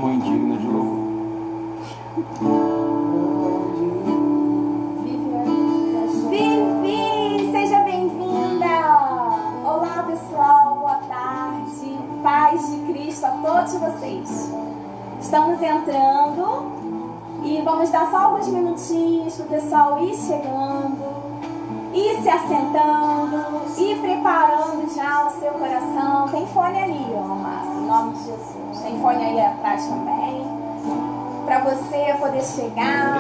irmão indigno de louvor. Vivi, seja bem-vinda! Olá pessoal, boa tarde, paz de Cristo a todos vocês. Estamos entrando e vamos dar só alguns minutinhos para o pessoal ir chegando, ir se assentando, ir preparando já o seu coração. Tem fone ali, ó, amado, em nome de Jesus. Tem fone aí atrás também, para você poder chegar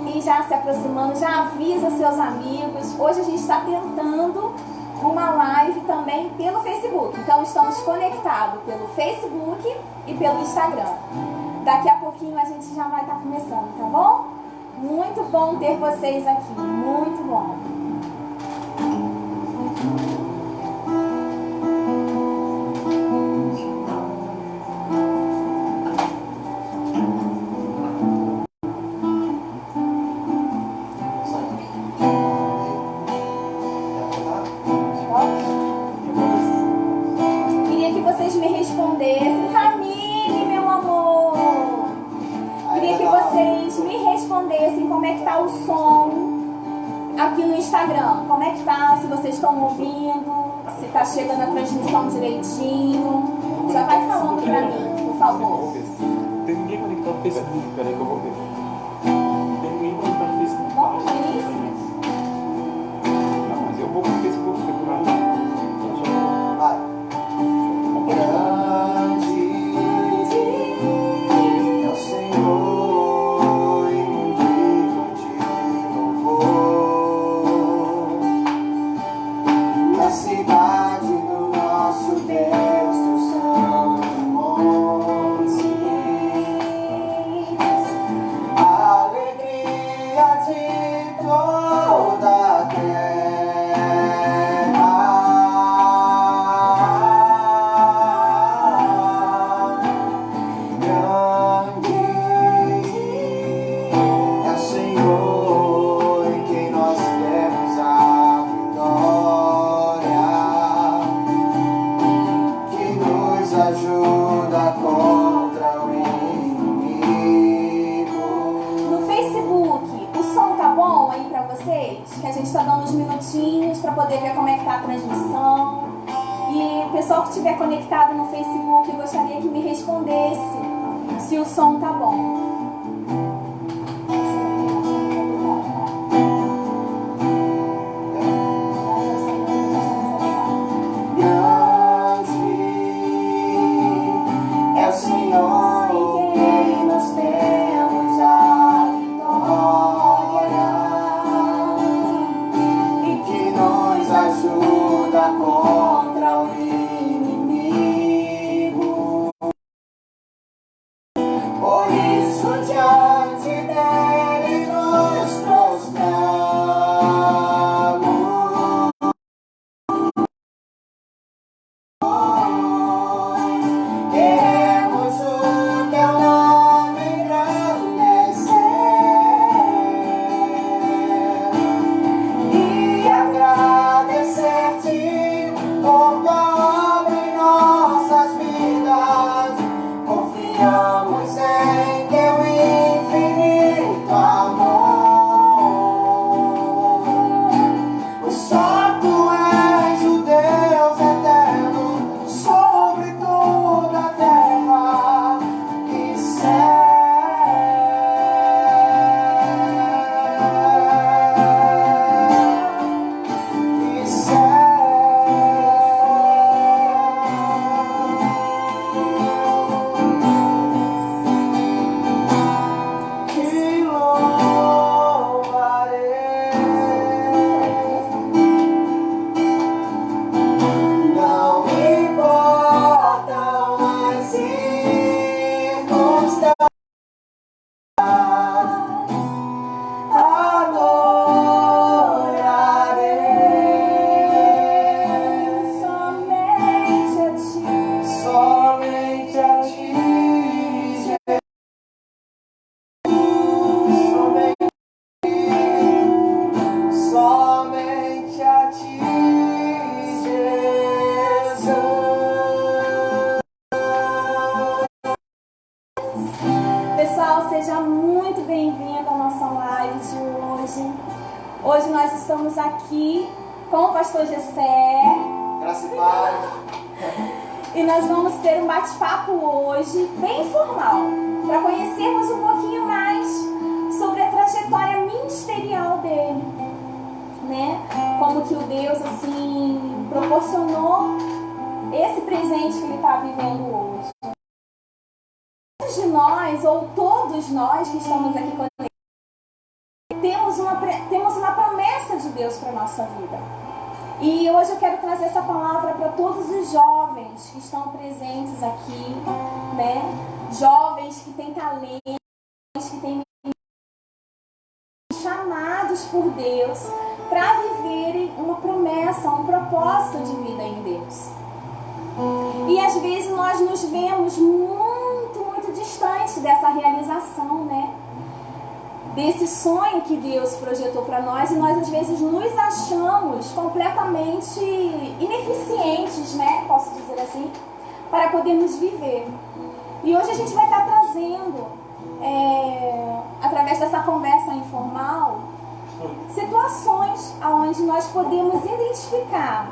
e já se aproximando, já avisa seus amigos. Hoje a gente está tentando uma live também pelo Facebook, então estamos conectados pelo Facebook e pelo Instagram. Daqui a pouquinho a gente já vai estar começando, tá bom? Muito bom ter vocês aqui, muito bom. Queria que vocês me respondessem. Camille, meu amor. Queria que vocês me respondessem como é que tá o som aqui no Instagram. Como é que tá, se vocês estão ouvindo, se tá chegando a transmissão direitinho. Já vai falando pra mim, por favor. Tem ninguém conectado no Facebook, peraí que eu vou ver. Tem ninguém conectado no Facebook. Vamos no início? Não, mas eu vou pro Facebook, tem problema. É o Senhor e digno de louvor. Na cidade do nosso Deus, o santo monte. A alegria de toda a que a gente está dando uns minutinhos para poder ver como é que tá a transmissão. E o pessoal que estiver conectado no Facebook, eu gostaria que me respondesse se o som tá bom. É o Senhor em quem nós temos a vitória e que nos ajuda contra o inimigo. Por isso Hoje nós estamos aqui com o pastor Gessé. Graça e paz. E nós vamos ter um bate-papo hoje, bem informal, para conhecermos um pouquinho mais sobre a trajetória ministerial dele, né? Como que o Deus, assim, proporcionou esse presente que ele está vivendo hoje. Muitos de nós, ou todos nós que estamos aqui conectados, temos uma promessa de Deus para a nossa vida. E hoje eu quero trazer essa palavra para todos os jovens que estão presentes aqui, né? Jovens que têm talento, que têm chamados por Deus para viverem uma promessa, um propósito de vida em Deus. E às vezes nós nos vemos muito distantes dessa realização, né? Desse sonho que Deus projetou para nós, e nós às vezes nos achamos completamente ineficientes, né? Posso dizer assim, para podermos viver. E hoje a gente vai estar trazendo, através dessa conversa informal, situações onde nós podemos identificar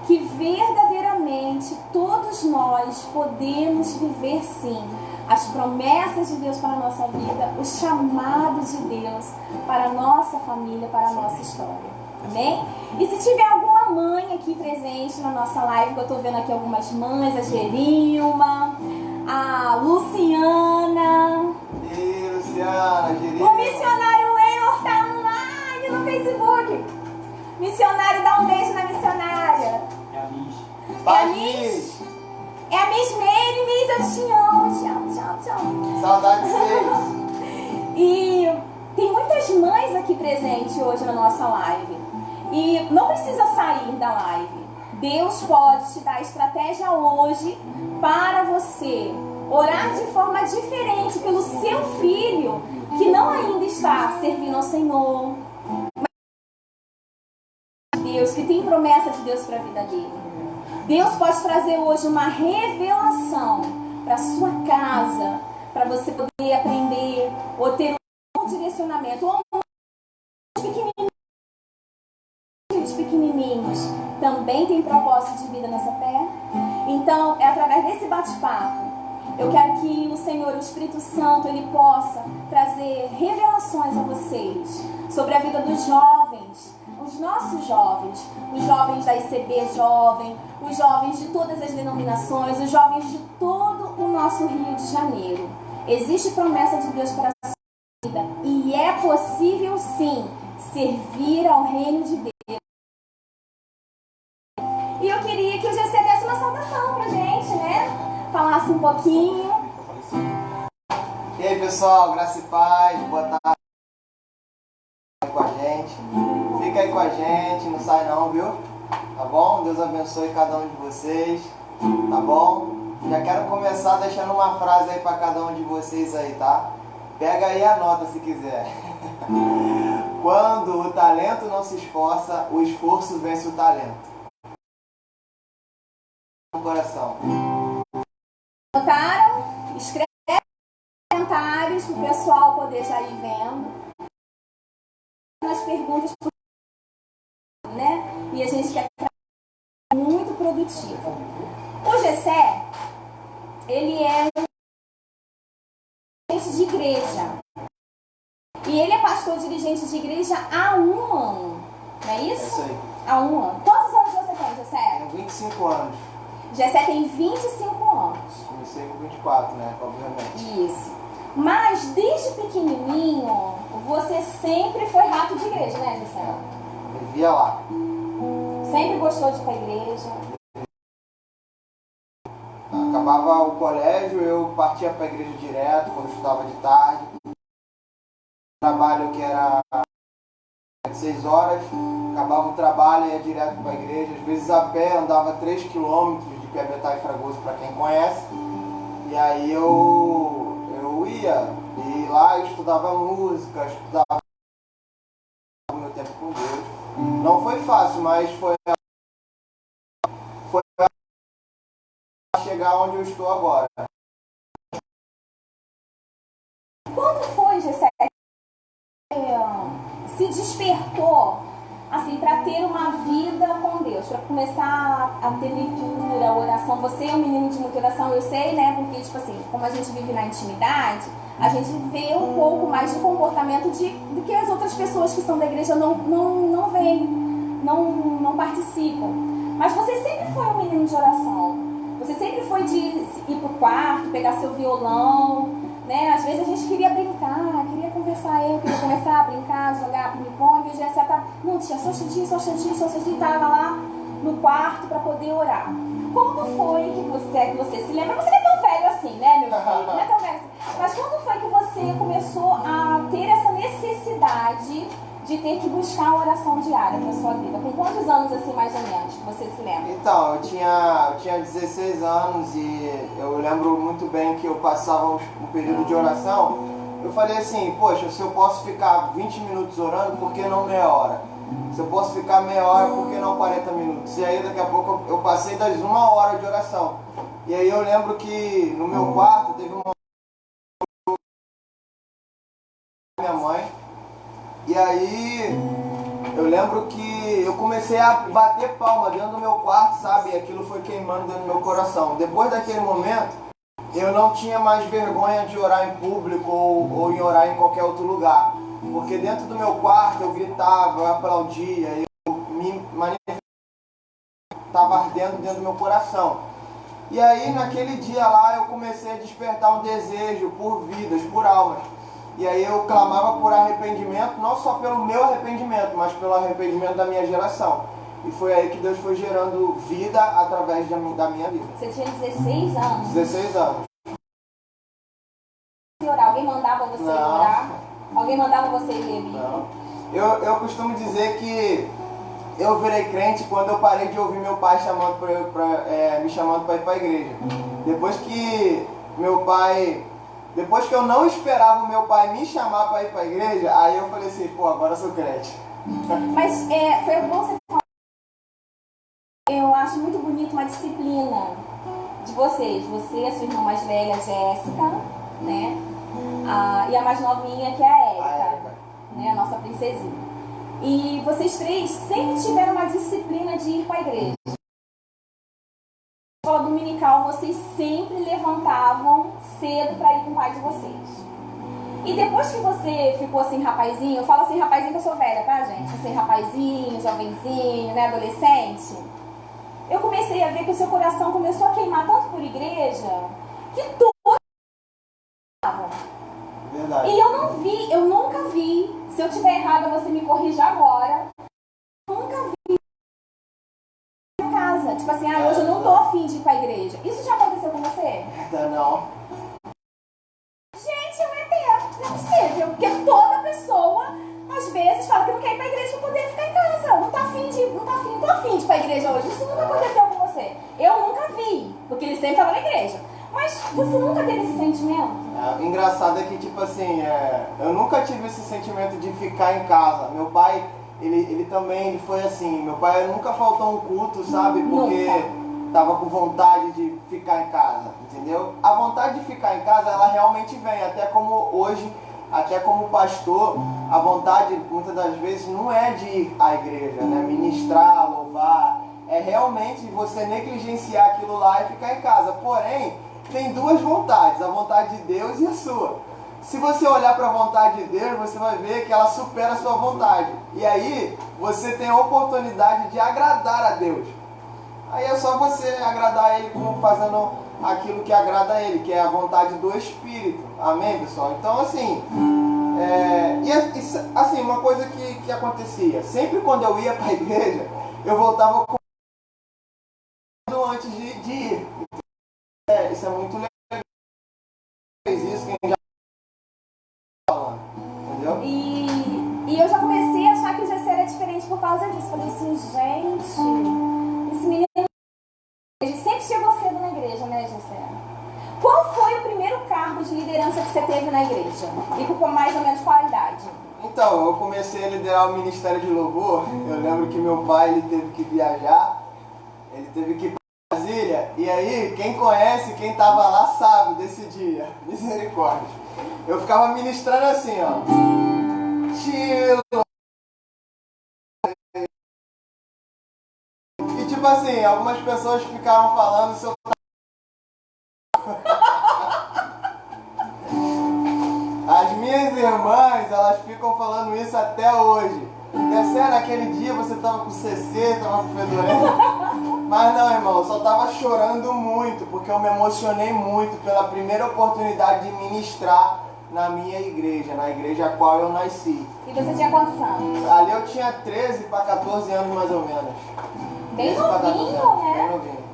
que verdadeiramente todos nós podemos viver sim as promessas de Deus para a nossa vida, os chamados de Deus para a nossa família, para a nossa história. Amém? E se tiver alguma mãe aqui presente na nossa live, que eu estou vendo aqui algumas mães, a Gerilma, a Luciana. E Luciana, Gerilma. O missionário Weir está online no Facebook. Missionário, dá um beijo na missionária. É a Miss. É a Miss? É a Miss Meire. Miss, eu te amo. Tchau. Saudade de vocês. E tem muitas mães aqui presentes hoje na nossa live. E não precisa sair da live. Deus pode te dar estratégia hoje para você orar de forma diferente pelo seu filho que não ainda está servindo ao Senhor. Mas Deus, que tem promessa de Deus para a vida dele. Deus pode trazer hoje uma revelação para a sua casa, para você poder aprender ou ter um direcionamento. Ou os pequenininhos também tem propósito de vida nessa terra. Então, é através desse bate-papo, eu quero que o Senhor, o Espírito Santo, Ele possa trazer revelações a vocês sobre a vida dos jovens, os nossos jovens, os jovens da ICB Jovem, os jovens de todas as denominações, os jovens de todo o nosso Rio de Janeiro. Existe promessa de Deus para a sua vida e é possível sim servir ao reino de Deus. E eu queria que o GC desse uma saudação pra gente, né? Falasse um pouquinho. E aí, pessoal, graça e paz, boa tarde. Com a gente. Fica aí com a gente, não sai não, viu? Tá bom? Deus abençoe cada um de vocês, tá bom? Já quero começar deixando uma frase aí para cada um de vocês aí, tá? Pega aí e anota se quiser. Quando o talento não se esforça, o esforço vence o talento. No coração. Notaram? Escreve nos comentários para o pessoal poder já ir vendo. As perguntas, né? E a gente quer muito produtivo. O Gessé, ele é dirigente de igreja. E ele é pastor dirigente de igreja há 1 ano. Não é isso? É isso aí. Há 1 ano. Quantos anos você tem, Gessé? Tenho 25 anos. Gessé tem 25 anos. Comecei com 24, né? Obviamente. Isso. Mas desde pequenininho, você sempre foi rato de igreja, né, Gessé? Vivia lá. Sempre gostou de ir pra igreja. Acabava o colégio, eu partia para a igreja direto, quando eu estudava de tarde. Trabalho que era de 6 horas, acabava o trabalho e ia direto para a igreja. Às vezes a pé, andava 3 quilômetros de Piabetá e Fragoso, para quem conhece. E aí eu ia, e lá eu estudava música, estudava o meu tempo com Deus. Não foi fácil, mas foi chegar onde eu estou agora. Quando foi, Gessé, se despertou assim para ter uma vida com Deus, para começar a ter leitura, oração? Você é um menino de muita oração, eu sei, né? Porque, tipo assim, como a gente vive na intimidade, a gente vê um pouco mais de comportamento do que as outras pessoas que são da igreja não veem, não participam. Mas você sempre foi um menino de oração. Você sempre foi de ir pro quarto, pegar seu violão, né? Às vezes a gente queria brincar, queria conversar, eu queria começar a brincar, jogar ping-pong, e já tá... Não, tinha só um instantinho, tava lá no quarto para poder orar. Como foi que você se lembra? Você não é tão velho assim, né, meu filho? Não é tão velho assim. Mas quando foi que você começou a ter essa necessidade de ter que buscar a oração diária para sua vida? Com quantos anos, assim, mais ou menos, que você se lembra? Então, eu tinha 16 anos e eu lembro muito bem que eu passava um período de oração. Eu falei assim, poxa, se eu posso ficar 20 minutos orando, por que não meia hora? Se eu posso ficar meia hora, por que não 40 minutos? E aí daqui a pouco eu passei das 1 hora de oração. E aí eu lembro que no meu quarto teve uma minha mãe. E aí eu lembro que eu comecei a bater palma dentro do meu quarto, sabe? E aquilo foi queimando dentro do meu coração. Depois daquele momento, eu não tinha mais vergonha de orar em público ou em orar em qualquer outro lugar. Porque dentro do meu quarto eu gritava, eu aplaudia, eu me manifestava, estava ardendo dentro do meu coração. E aí naquele dia lá eu comecei a despertar um desejo por vidas, por almas. E aí eu clamava por arrependimento, não só pelo meu arrependimento, mas pelo arrependimento da minha geração. E foi aí que Deus foi gerando vida através da minha vida. Você tinha 16 anos? 16 anos. Alguém mandava você orar? Alguém mandava você ler Bíblia? Não. Eu costumo dizer que eu virei crente quando eu parei de ouvir meu pai me chamando para ir para a igreja. Depois que eu não esperava o meu pai me chamar para ir para a igreja, aí eu falei assim, pô, agora eu sou crente. Mas foi bom você falar. Eu acho muito bonito uma disciplina de vocês. Você, a sua irmã mais velha, Jéssica, né? E a mais novinha, que é a Érica, né? A nossa princesinha. E vocês três sempre tiveram uma disciplina de ir para a igreja. Na escola dominical, vocês sempre levantavam cedo para ir com o pai de vocês. E depois que você ficou assim, rapazinho, eu falo assim, rapazinho que eu sou velha, tá, gente? Assim, rapazinho, jovenzinho, né, adolescente. Eu comecei a ver que o seu coração começou a queimar tanto por igreja, que tudo. Verdade. E eu nunca vi, se eu estiver errada, você me corrija agora. Eu nunca vi em casa, tipo assim, hoje eu não tô afim de ir pra igreja. Isso já aconteceu com você? Não. Gente, é um ET, não é possível, porque toda pessoa, às vezes, fala que não quer ir pra igreja pra poder ficar em casa. Não tô afim de ir pra igreja hoje. Isso nunca aconteceu com você. Eu nunca vi, porque ele sempre tava na igreja. Mas você nunca teve esse sentimento? O engraçado é que, tipo assim, eu nunca tive esse sentimento de ficar em casa. Meu pai, ele também foi assim. Meu pai nunca faltou um culto, sabe? Porque tava com vontade de ficar em casa, entendeu? A vontade de ficar em casa, ela realmente vem. Até como hoje, até como pastor, a vontade, muitas das vezes, não é de ir à igreja, né? Ministrar, louvar. É realmente você negligenciar aquilo lá e ficar em casa. Porém, tem duas vontades, a vontade de Deus e a sua. Se você olhar para a vontade de Deus, você vai ver que ela supera a sua vontade. E aí, você tem a oportunidade de agradar a Deus. Aí é só você agradar Ele como fazendo aquilo que agrada a Ele, que é a vontade do Espírito. Amém, pessoal? Então, assim, assim, uma coisa que acontecia. Sempre quando eu ia para a igreja, eu voltava com antes de ir. Isso é muito legal. Fez isso, quem já falando, entendeu? E eu já comecei a achar que o GC era diferente por causa disso. Falei assim, gente, esse menino sempre chegou cedo na igreja, né, GC? Qual foi o primeiro cargo de liderança que você teve na igreja? E com mais ou menos qual a idade? Então, eu comecei a liderar o Ministério de Louvor. Eu lembro que meu pai, ele teve que viajar, ele teve que ir para Brasília, e aí, quem conhece, quem estava lá sabe desse dia, misericórdia. Eu ficava ministrando assim, ó, Tilo, tipo assim, algumas pessoas ficaram falando se eu... As minhas irmãs, elas ficam falando isso até hoje. Dessé, naquele dia você tava com CC, tava com fedorento. Mas não, irmão, eu só tava chorando muito, porque eu me emocionei muito pela primeira oportunidade de ministrar na minha igreja, na igreja a qual eu nasci. E você tinha quantos anos? Ali eu tinha 13 para 14 anos mais ou menos. Bem 13 pra 14 novinho, anos, né? bem novinho.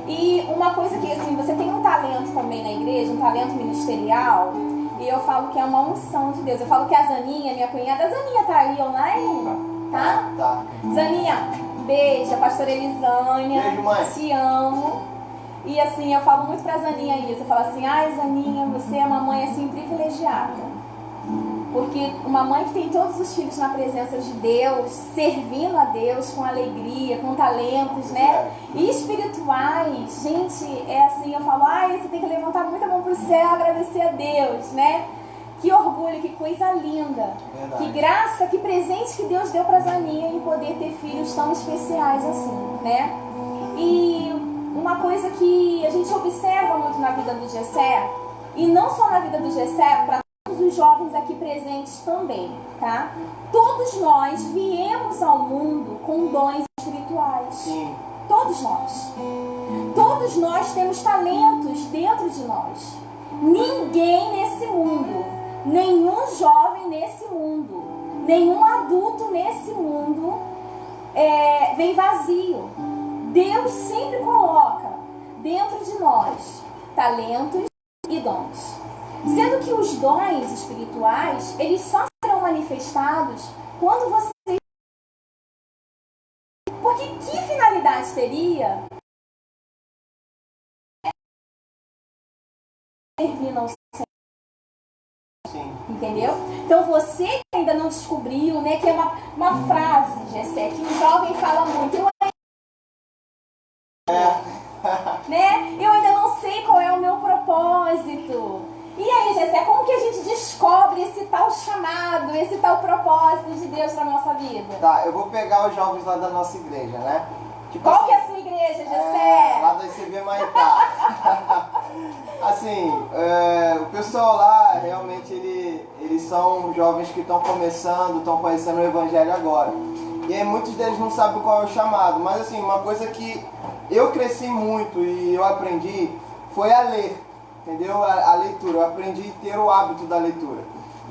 E uma coisa que, assim, você tem um talento também na igreja, um talento ministerial, e eu falo que é uma unção de Deus. Eu falo que a Zaninha, minha cunhada, a Zaninha tá aí online? Tá? Tá. Zaninha, beijo, a pastora Elisânia. Beijo, mãe. Te amo. E assim, eu falo muito pra Zaninha isso. Eu falo assim, ai Zaninha, você é uma mãe assim privilegiada. Porque uma mãe que tem todos os filhos na presença de Deus, servindo a Deus com alegria, com talentos, né? E espirituais, gente, é assim, eu falo, ai, você tem que levantar muita mão pro céu, agradecer a Deus, né? Que orgulho, que coisa linda. Verdade. Que graça, que presente que Deus deu pra Zaninha em poder ter filhos tão especiais assim, né? E uma coisa que a gente observa muito na vida do Gessé, e não só na vida do Gessé, para todos os jovens aqui presentes também, tá? Todos nós viemos ao mundo com dons espirituais. Sim. Todos nós. Todos nós temos talentos dentro de nós. Ninguém nesse mundo, nenhum jovem nesse mundo, nenhum adulto nesse mundo vem vazio. Deus sempre coloca dentro de nós talentos e dons. Sendo que os dons espirituais, eles só serão manifestados quando você... Porque que finalidade teria servindo ao Senhor? Sim. Entendeu? Então você que ainda não descobriu, né, que é uma frase, Gessé, que o jovem fala muito. Né? Eu ainda não sei qual é o meu propósito. E aí, Gessé, como que a gente descobre esse tal chamado, esse tal propósito de Deus para nossa vida? Tá, eu vou pegar os jovens lá da nossa igreja, né? Tipo Qual assim, que é a sua igreja, Gessé? lá da ICB Maitá. Assim, o pessoal lá, realmente, eles são jovens que estão começando, estão conhecendo o Evangelho agora. E aí muitos deles não sabem qual é o chamado. Mas assim, uma coisa que eu cresci muito e eu aprendi foi a ler. Entendeu? A leitura. Eu aprendi a ter o hábito da leitura.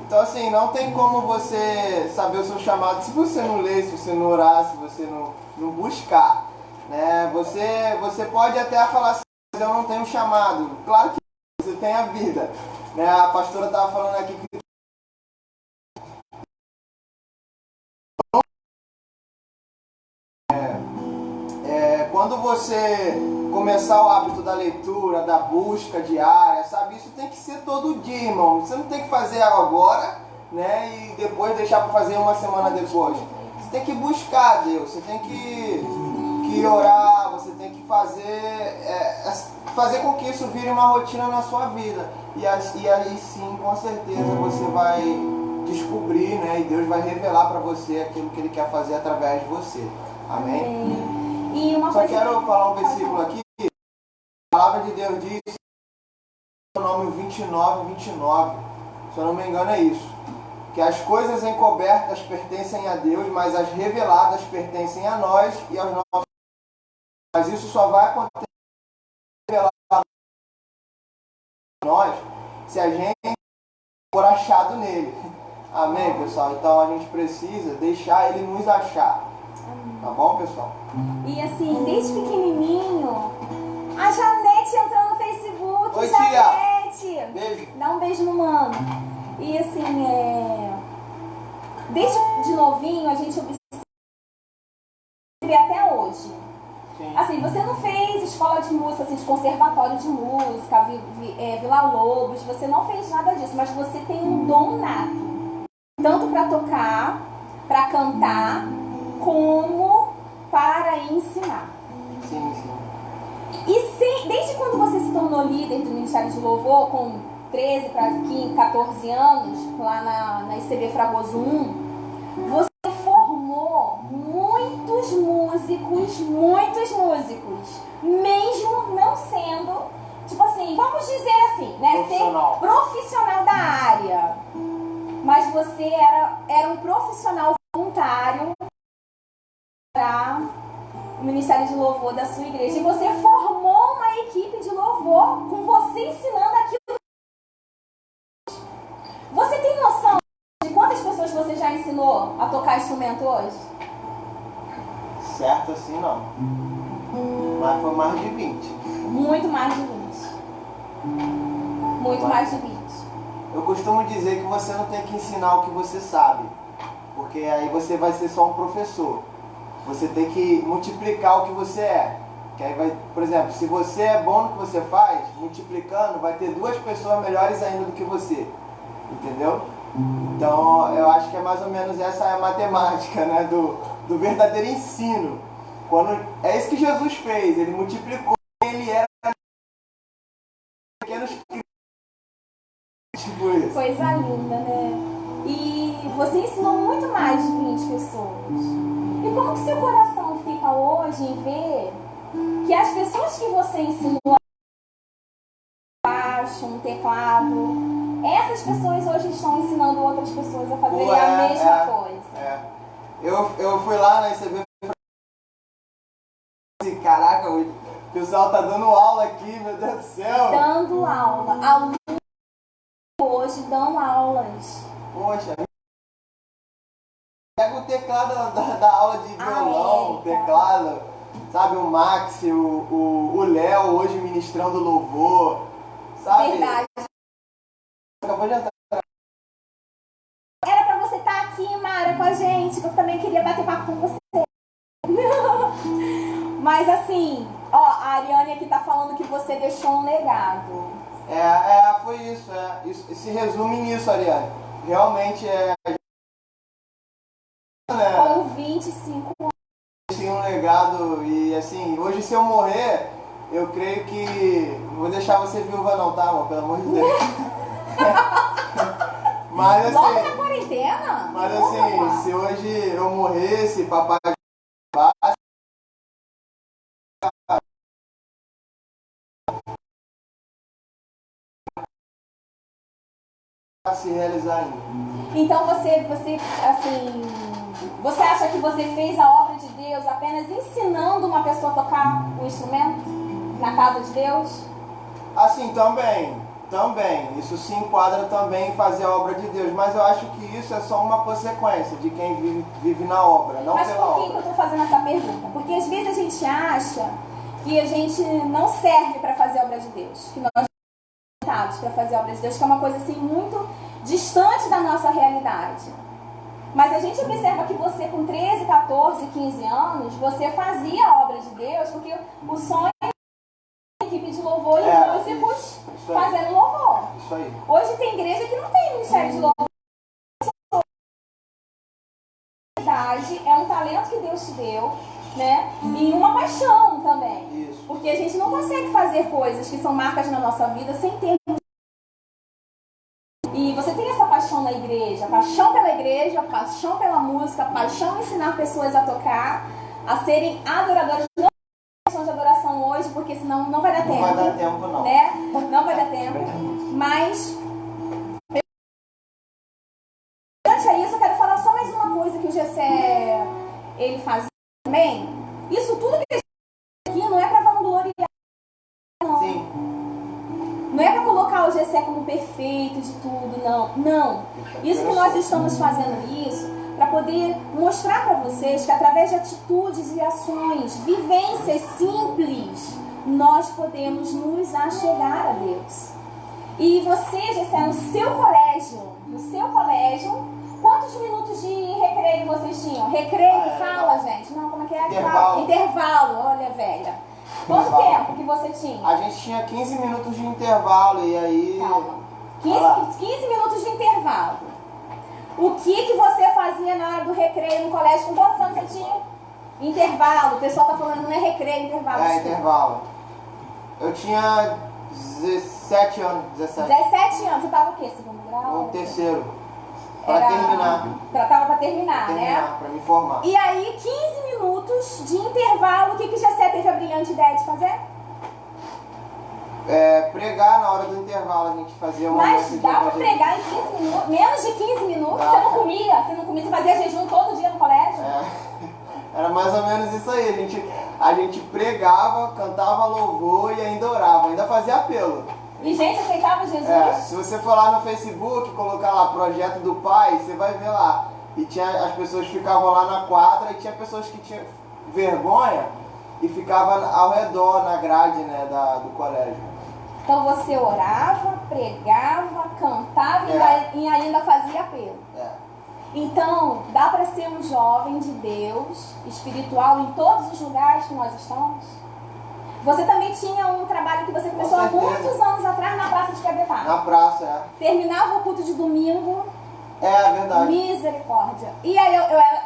Então assim, não tem como você saber o seu chamado se você não ler, se você não orar, se você não buscar. Né? Você pode até falar assim, mas eu não tenho chamado. Claro que você tem a vida. Né? A pastora estava falando aqui que quando você começar o hábito da leitura, da busca diária, sabe? Isso tem que ser todo dia, irmão. Você não tem que fazer agora, né? E depois deixar para fazer uma semana depois. Você tem que buscar Deus, você tem que orar, você tem que fazer com que isso vire uma rotina na sua vida. E aí sim, com certeza, você vai descobrir, né? E Deus vai revelar para você aquilo que Ele quer fazer através de você. Amém? E uma Só coisa quero falar um versículo aqui. A palavra de Deus diz, Deuteronômio 29:29, se eu não me engano é isso, que as coisas encobertas pertencem a Deus, mas as reveladas pertencem a nós e aos nossos. Mas isso só vai acontecer revelado a nós se a gente for achado nele. Amém, pessoal? Então a gente precisa deixar ele nos achar. Tá bom, pessoal? E assim, desde pequenininho, a Janete entrou no Facebook. Oi, Janete! Beijo. Dá um beijo no mano. E assim, desde de novinho a gente observa até hoje. Sim. Assim, você não fez escola de música, assim, de conservatório de música, Vila Lobos, você não fez nada disso, mas você tem um dom nato. Tanto para tocar, para cantar, como para ensinar. Sim, sim. E desde quando você se tornou líder do Ministério de Louvor, com 13 para 14 anos, lá na ICB Fragoso 1, você formou muitos músicos né? Profissional. Ser profissional da área. Mas você era um profissional voluntário para o Ministério de Louvor da sua igreja. E você formou uma equipe de louvor com você ensinando aquilo. Você tem noção de quantas pessoas você já ensinou a tocar instrumento hoje? Certo assim não. Mas foi mais de 20. Muito mais de 20. Muito mais de 20. Eu costumo dizer que você não tem que ensinar o que você sabe, porque aí você vai ser só um professor. Você tem que multiplicar o que você é. Que aí vai, por exemplo, se você é bom no que você faz, multiplicando, vai ter 2 pessoas melhores ainda do que você. Entendeu? Então, eu acho que é mais ou menos essa a matemática, né, do verdadeiro ensino. É isso que Jesus fez, ele multiplicou, ele era pequenos tipo isso. Coisa linda, né? E você ensinou muito mais de 20 pessoas. E como que seu coração fica hoje em ver que as pessoas que você ensinou baixo, um teclado, essas pessoas hoje estão ensinando outras pessoas a fazerem a mesma coisa? Eu fui lá na ICB e caraca, o pessoal tá dando aula aqui, meu Deus do céu. Dando aula. Alunos hoje dão aulas. Poxa, pega o teclado da aula de violão, o teclado, sabe, o Max, o Léo hoje ministrando louvor, sabe? Verdade. Acabou de entrar. Era pra você estar aqui, Mara, com a gente, que eu também queria bater papo com você. Mas assim, ó, a Ariane aqui tá falando que você deixou um legado. Foi isso, isso se resume nisso, Ariane. Realmente Com 25 anos. tinha um legado e assim, hoje se eu morrer, eu creio que não vou deixar você viúva não, tá, amor? Pelo amor de Deus. Mas Logo assim, na quarentena? mas assim, se hoje eu morresse, papai se realizar ainda. Então você acha que você fez a obra de Deus apenas ensinando uma pessoa a tocar um instrumento na casa de Deus? Assim, também. Isso se enquadra também em fazer a obra de Deus, mas eu acho que isso é só uma consequência de quem vive na obra, não Mas pela por que obra. eu estou fazendo essa pergunta? Porque às vezes a gente acha que a gente não serve para fazer a obra de Deus, que nós somos limitados para fazer a obra de Deus, que é uma coisa assim muito distante da nossa realidade. Mas a gente observa que você com 13, 14, 15 anos, você fazia a obra de Deus, porque o sonho é a equipe de louvor e músicos isso aí. fazendo louvor. Isso aí. Hoje tem igreja que não tem ministério de louvor. É um talento que Deus te deu, né? E uma paixão também. Isso. Porque a gente não consegue fazer coisas que são marcas na nossa vida sem ter. E você tem essa paixão na igreja, paixão pela igreja, paixão pela música, paixão em ensinar pessoas a tocar, a serem adoradores. Não é questão de adoração hoje, porque senão não vai dar tempo. Não vai dar tempo, não. Né? Não vai dar tempo. Mas durante a isso eu quero falar só mais uma coisa que o Gessé ele fazia também. Isso tudo que a gente faz aqui não é para vangloriar, não. Sim. Não é para colocar o Gessé como perfeito de tudo, não. Não. Isso que nós estamos fazendo isso para poder mostrar para vocês que através de atitudes e ações, vivências simples, nós podemos nos achegar a Deus. E você, Gessé, no seu colégio, quantos minutos de recreio vocês tinham? Recreio, fala, gente. Não, como é que é? Intervalo. Intervalo, olha, velha. Quanto tempo que você tinha? A gente tinha 15 minutos de intervalo e aí... Calma. 15 minutos de intervalo. O que você fazia na hora do recreio no colégio? Com quantos anos você tinha? Intervalo. O pessoal tá falando, não é recreio, intervalo. Intervalo. Eu tinha 17 anos. 17 anos. Você tava o quê? Segundo grau? No terceiro. Para terminar. Tava pra terminar, né? Para me formar. E aí, 15 minutos de intervalo, o que Gessé teve a brilhante ideia de fazer? pregar na hora do intervalo, a gente fazia uma Mas mesa de dá pra evangelismo. pregar em 15 minutos? Menos de 15 minutos? Dá. Você não comia? Você fazia jejum todo dia no colégio? Era mais ou menos isso aí. A gente pregava, cantava louvor e ainda orava, ainda fazia apelo. E gente aceitava Jesus? Se você for lá no Facebook, colocar lá Projeto do Pai, você vai ver lá. E as pessoas ficavam lá na quadra e tinha pessoas que tinham vergonha e ficavam ao redor, na grade, né, do colégio. Então você orava, pregava, cantava e ainda fazia apelo. Então, dá para ser um jovem de Deus, espiritual, em todos os lugares que nós estamos? Você também tinha um trabalho que você começou há muitos anos atrás na Praça de Cabetá. Na praça, Terminava o culto de domingo. Verdade. Misericórdia. E aí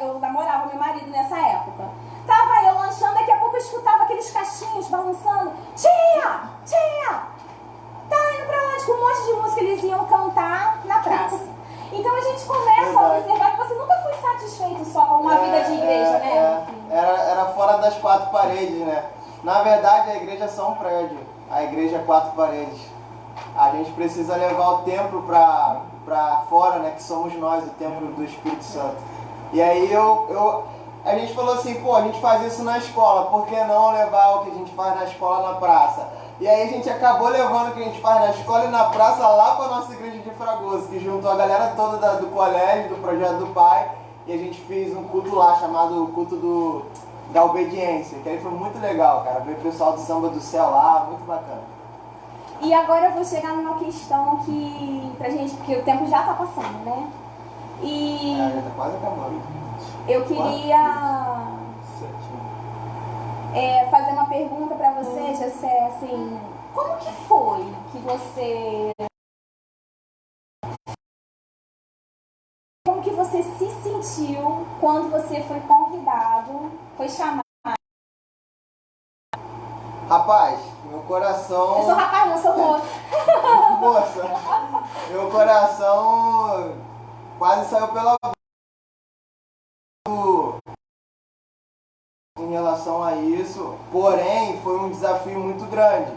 eu namorava meu marido nessa época. Tava eu lanchando, daqui a pouco eu escutava aqueles cachinhos balançando. Tia! Tia! Tá indo pra onde? Com um monte de música eles iam cantar na praça. Então a gente começa a observar que você nunca foi satisfeito só com uma vida de igreja, né? Era fora das quatro paredes, né? Na verdade, a igreja é só um prédio. A igreja é quatro paredes. A gente precisa levar o templo pra fora, né? Que somos nós, o templo do Espírito Santo. E aí a gente falou assim, pô, a gente faz isso na escola, por que não levar o que a gente faz na escola na praça? E aí a gente acabou levando o que a gente faz na escola e na praça lá para a nossa igreja de Fragoso, que juntou a galera toda do colégio, do Projeto do Pai, e a gente fez um culto lá chamado Culto da Obediência, que aí foi muito legal, cara, ver o pessoal do Samba do Céu lá, muito bacana. E agora eu vou chegar numa questão que, pra gente, porque o tempo já tá passando, né? E Já tá quase acabando. eu queria fazer uma pergunta pra você, Jessé, assim, como que foi que você... Como que você se sentiu quando você foi convidado, foi chamado? Rapaz, meu coração... Eu sou rapaz, não sou moça. Moça, meu coração quase saiu pela boca em relação a isso, porém foi um desafio muito grande.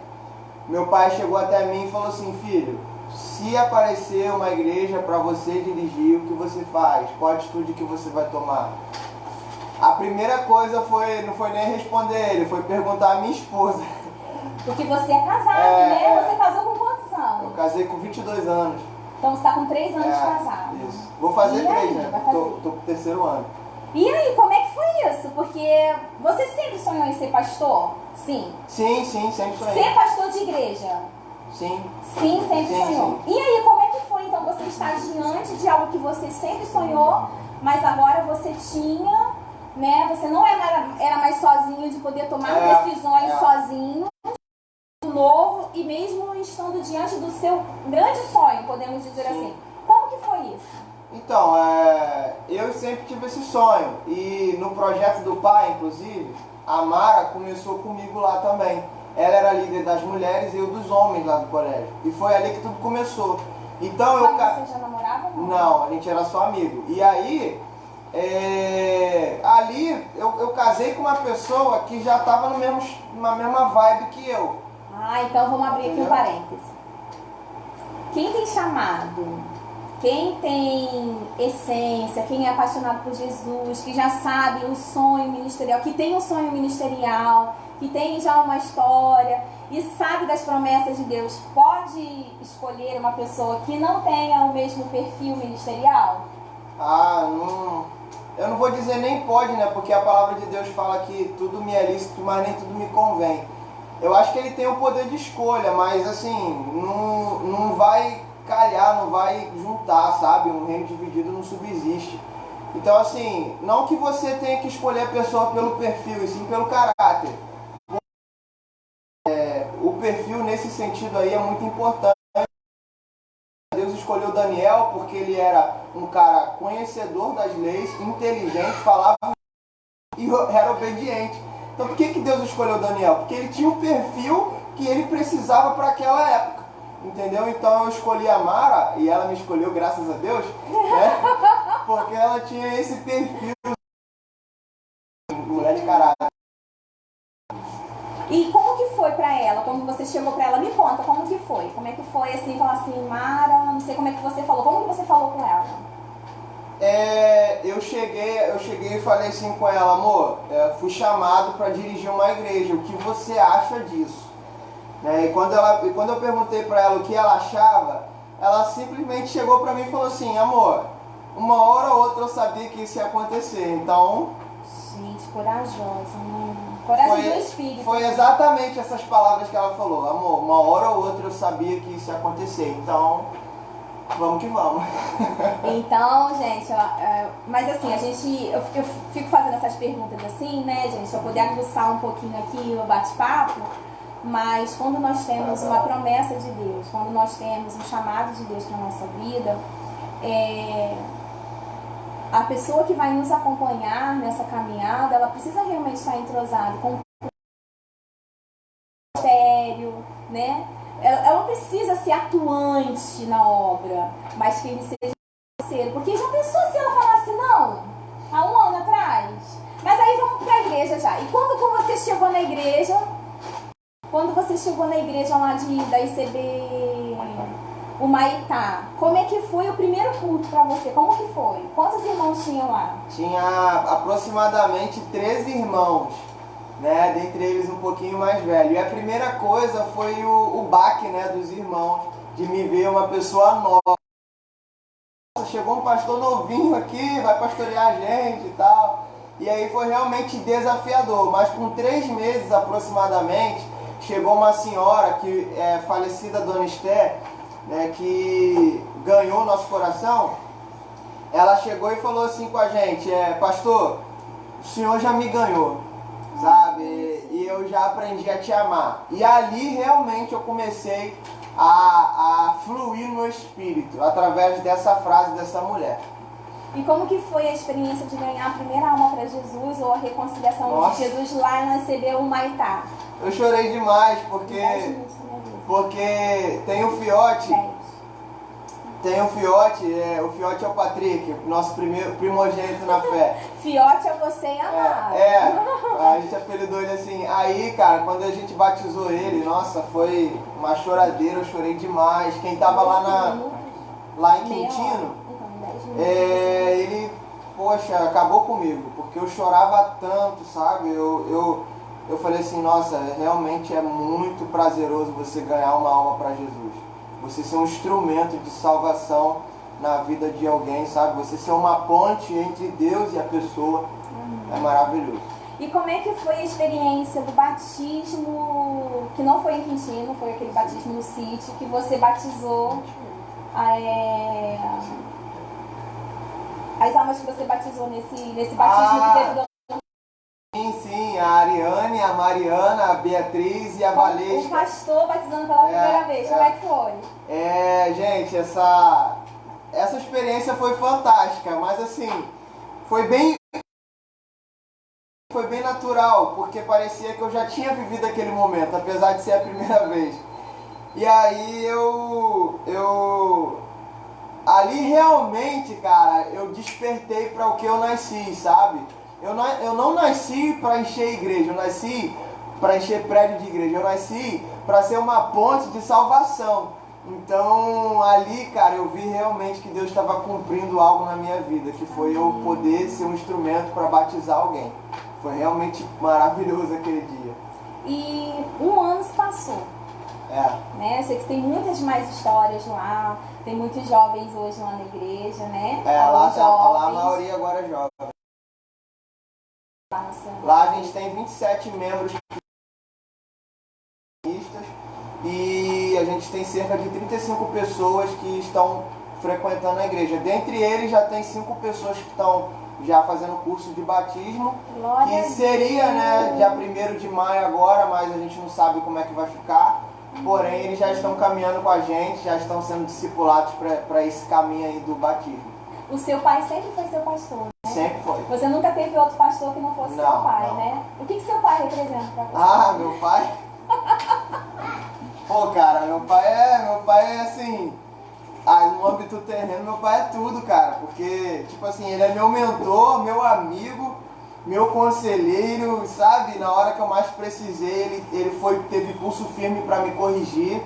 Meu pai chegou até mim e falou assim, filho, se aparecer uma igreja para você dirigir, o que você faz? Qual atitude que você vai tomar? A primeira coisa não foi nem responder ele, foi perguntar à minha esposa. Porque você é casado, né? Você casou com quantos anos? Eu casei com 22 anos. Então você está com 3 anos de casado. Isso. Vou fazer E 3, aí, né? vai fazer? Tô com o 3º ano. E aí, como é que foi isso? Porque você sempre sonhou em ser pastor? Sim. Sim, sempre sonhei. Ser pastor de igreja? Sim. Sim, sempre sonhou. Sim. E aí, como é que foi? Então você está diante de algo que você sempre sonhou, mas agora você tinha, né? Você não era mais sozinho de poder tomar decisões sozinho, novo, e mesmo estando diante do seu grande sonho, podemos dizer assim. Como que foi isso? Então, eu sempre tive esse sonho. E no projeto do pai, inclusive, a Mara começou comigo lá também. Ela era líder das mulheres e eu dos homens lá do colégio. E foi ali que tudo começou. Então Mas você já namorava ou não? Não, a gente era só amigo. E aí, ali eu casei com uma pessoa que já estava na mesma vibe que eu. Ah, então vamos abrir aqui um parêntese. Quem tem chamado, quem tem essência, quem é apaixonado por Jesus, que já sabe o sonho ministerial, que tem um sonho ministerial, que tem já uma história e sabe das promessas de Deus, pode escolher uma pessoa que não tenha o mesmo perfil ministerial? Eu não vou dizer nem pode, né? Porque a palavra de Deus fala que tudo me é lícito, mas nem tudo me convém. Eu acho que ele tem o poder de escolha, mas assim, não vai calhar, não vai juntar, sabe? Um reino dividido não subsiste. Então assim, não que você tenha que escolher a pessoa pelo perfil, e sim pelo caráter. O perfil nesse sentido aí é muito importante. Deus escolheu Daniel porque ele era um cara conhecedor das leis, inteligente, falava e era obediente. Então por que Deus escolheu Daniel? Porque ele tinha um perfil que ele precisava para aquela época. Entendeu? Então eu escolhi a Mara, e ela me escolheu, graças a Deus, né? Porque ela tinha esse perfil de mulher de caráter. E como que foi pra ela? Quando você chegou pra ela, me conta, Como é que foi assim, falar assim, Mara, não sei como é que você falou. Como que você falou com ela? Eu cheguei e falei assim com ela, amor, fui chamado para dirigir uma igreja, o que você acha disso? Né? E quando eu perguntei para ela o que ela achava, ela simplesmente chegou para mim e falou assim, amor, uma hora ou outra eu sabia que isso ia acontecer, então... Gente, corajosa, né? Coragem do espírito. Foi exatamente essas palavras que ela falou, amor, uma hora ou outra eu sabia que isso ia acontecer, então vamos que vamos. Então, gente, mas assim, eu fico fazendo essas perguntas assim, né, gente, pra poder aguçar um pouquinho aqui o bate-papo, mas quando nós temos uma promessa de Deus, quando nós temos um chamado de Deus para nossa vida, a pessoa que vai nos acompanhar nessa caminhada, ela precisa realmente estar entrosada com o ministério, né? Ela não precisa ser atuante na obra, mas que ele seja parceiro. Porque já pensou se ela falasse não, há um ano atrás? Mas aí vamos para a igreja já. E quando você chegou na igreja, lá da ICB, o Maitá, como é que foi o primeiro culto para você? Como que foi? Quantos irmãos tinham lá? Tinha aproximadamente 13 irmãos, né? Dentre eles um pouquinho mais velho. E a primeira coisa foi o baque, né, dos irmãos, de me ver uma pessoa nova. Chegou um pastor novinho aqui, vai pastorear a gente e tal. E aí foi realmente desafiador. Mas com 3 meses aproximadamente, chegou uma senhora que é falecida, Dona Esté, né, que ganhou nosso coração. Ela chegou e falou assim com a gente, pastor, o senhor já me ganhou, sabe? E eu já aprendi a te amar. E ali realmente eu comecei a fluir no espírito, através dessa frase dessa mulher. E como que foi a experiência de ganhar a primeira alma para Jesus, ou a reconciliação Nossa, de Jesus lá na ICB o Maitá? Eu chorei demais, porque tem o Fiote. O Fiote é o Patrick, nosso primogênito na fé. Fiote é você e amado. A gente apelidou ele assim. Aí, cara, quando a gente batizou ele, nossa, foi uma choradeira, eu chorei demais. Quem tava lá em Quintino, ele, poxa, acabou comigo, porque eu chorava tanto, sabe? Eu falei assim, nossa, realmente é muito prazeroso você ganhar uma alma para Jesus. Você ser um instrumento de salvação na vida de alguém, sabe? Você ser uma ponte entre Deus e a pessoa. É maravilhoso. E como é que foi a experiência do batismo, que não foi em Quintino, foi aquele batismo no sítio, que você batizou as almas que você batizou nesse batismo que teve do... Sim, a Ariane, a Mariana, a Beatriz e a Valesca. O pastor batizando pela primeira vez, como é que foi? Gente, essa experiência foi fantástica, mas assim, foi bem natural, porque parecia que eu já tinha vivido aquele momento, apesar de ser a primeira vez. E aí ali realmente, cara, eu despertei para o que eu nasci, sabe? Eu não nasci para encher igreja, eu nasci para encher prédio de igreja, eu nasci para ser uma ponte de salvação. Então ali, cara, eu vi realmente que Deus estava cumprindo algo na minha vida, que foi eu poder ser um instrumento para batizar alguém. Foi realmente maravilhoso aquele dia. E um ano se passou. Né? Eu sei que tem muitas mais histórias lá, tem muitos jovens hoje lá na igreja, né? Lá a maioria agora é jovem. Lá a gente tem 27 membros e a gente tem cerca de 35 pessoas que estão frequentando a igreja. Dentre eles já tem 5 pessoas que estão já fazendo curso de batismo, que seria, né, dia 1º de maio agora, mas a gente não sabe como é que vai ficar. Porém, eles já estão caminhando com a gente, já estão sendo discipulados para esse caminho aí do batismo. O seu pai sempre foi seu pastor, né? Sempre foi. Você nunca teve outro pastor que não fosse seu pai, né? O que seu pai representa pra você? Meu pai? Pô, cara, meu pai é assim, no âmbito terreno, meu pai é tudo, cara, porque, tipo assim, ele é meu mentor, meu amigo, meu conselheiro, sabe? Na hora que eu mais precisei, ele teve pulso firme para me corrigir,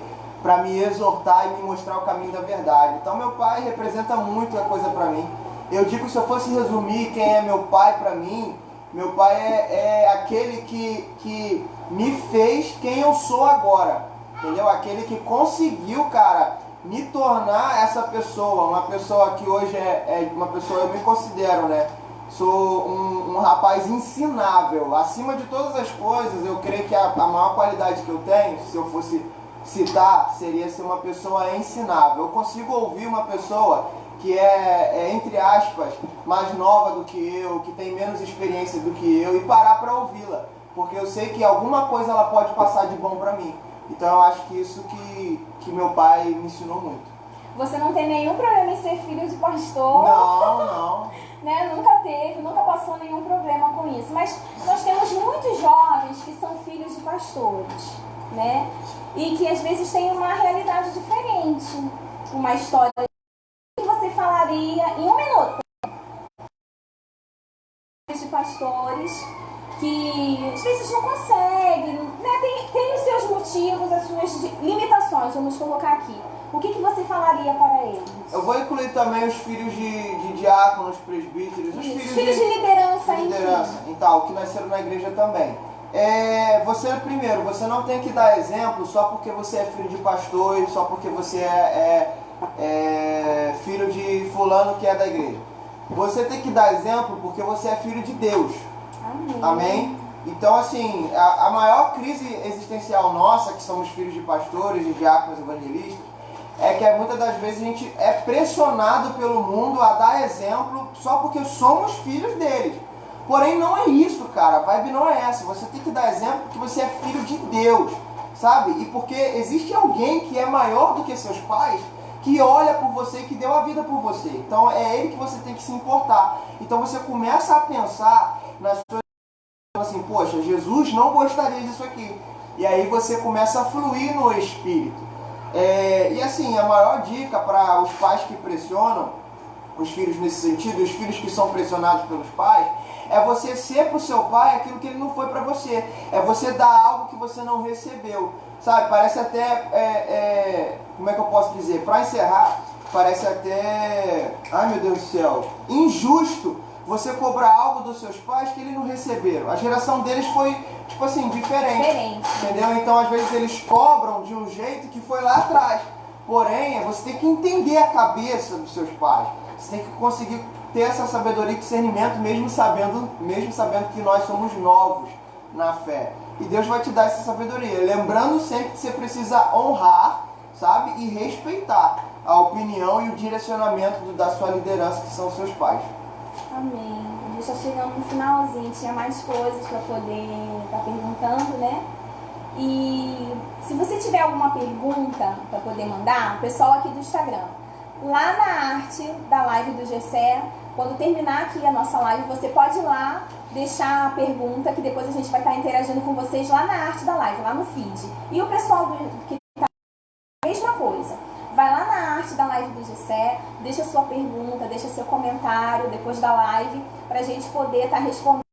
para me exortar e me mostrar o caminho da verdade. Então meu pai representa muita coisa para mim. Eu digo, se eu fosse resumir quem é meu pai para mim, meu pai é aquele que me fez quem eu sou agora, entendeu? Aquele que conseguiu, cara, me tornar essa pessoa, uma pessoa que hoje é uma pessoa, eu me considero, né? Sou um rapaz ensinável. Acima de todas as coisas, eu creio que a maior qualidade que eu tenho, se eu fosse citar, seria ser uma pessoa ensinável. Eu consigo ouvir uma pessoa que entre aspas, mais nova do que eu, que tem menos experiência do que eu, e parar para ouvi-la, porque eu sei que alguma coisa ela pode passar de bom para mim. Então eu acho que isso que meu pai me ensinou muito. Você não tem nenhum problema em ser filho de pastor? Não. Né? Nunca passou nenhum problema com isso. Mas nós temos muitos jovens que são filhos de pastores, né? E que às vezes têm uma realidade diferente, uma história que você falaria em um minuto. De pastores que às vezes não conseguem, né? Tem os seus motivos, as suas limitações, vamos colocar aqui. O que você falaria para eles? Eu vou incluir também os filhos de diáconos, presbíteros, os filhos de liderança, então, que nasceram na igreja também. Você não tem que dar exemplo só porque você é filho de pastor e só porque você é filho de fulano que é da igreja. Você tem que dar exemplo porque você é filho de Deus. Amém. Amém? Então, assim, a maior crise existencial nossa, que somos filhos de pastores, de diáconos, evangelistas, é que muitas das vezes a gente é pressionado pelo mundo a dar exemplo só porque somos filhos deles. Porém, não é isso, cara. A vibe não é essa. Você tem que dar exemplo porque você é filho de Deus, sabe? E porque existe alguém que é maior do que seus pais, que olha por você e que deu a vida por você. Então, é ele que você tem que se importar. Então, você começa a pensar nas suas... assim, poxa, Jesus não gostaria disso aqui. E aí você começa a fluir no Espírito. E assim, a maior dica para os pais que pressionam os filhos nesse sentido, os filhos que são pressionados pelos pais, é você ser para o seu pai aquilo que ele não foi para você. É você dar algo que você não recebeu. Sabe, parece até, como é que eu posso dizer? Para encerrar, parece até, ai meu Deus do céu, injusto você cobrar algo dos seus pais que eles não receberam. A geração deles foi, tipo assim, diferente. Entendeu? Então, às vezes, eles cobram de um jeito que foi lá atrás. Porém, você tem que entender a cabeça dos seus pais. Você tem que conseguir ter essa sabedoria e discernimento, mesmo sabendo que nós somos novos na fé. E Deus vai te dar essa sabedoria. Lembrando sempre que você precisa honrar, sabe? E respeitar a opinião e o direcionamento da sua liderança, que são os seus pais. Amém. A gente está chegando no finalzinho, tinha mais coisas para poder estar perguntando, né? E se você tiver alguma pergunta para poder mandar, o pessoal aqui do Instagram, lá na arte da live do Gessé, quando terminar aqui a nossa live, você pode ir lá deixar a pergunta, que depois a gente vai estar interagindo com vocês lá na arte da live, lá no feed. E o pessoal que está a mesma coisa. Vai lá na arte da live do Gessé, deixa sua pergunta, deixa seu comentário depois da live, para a gente poder estar respondendo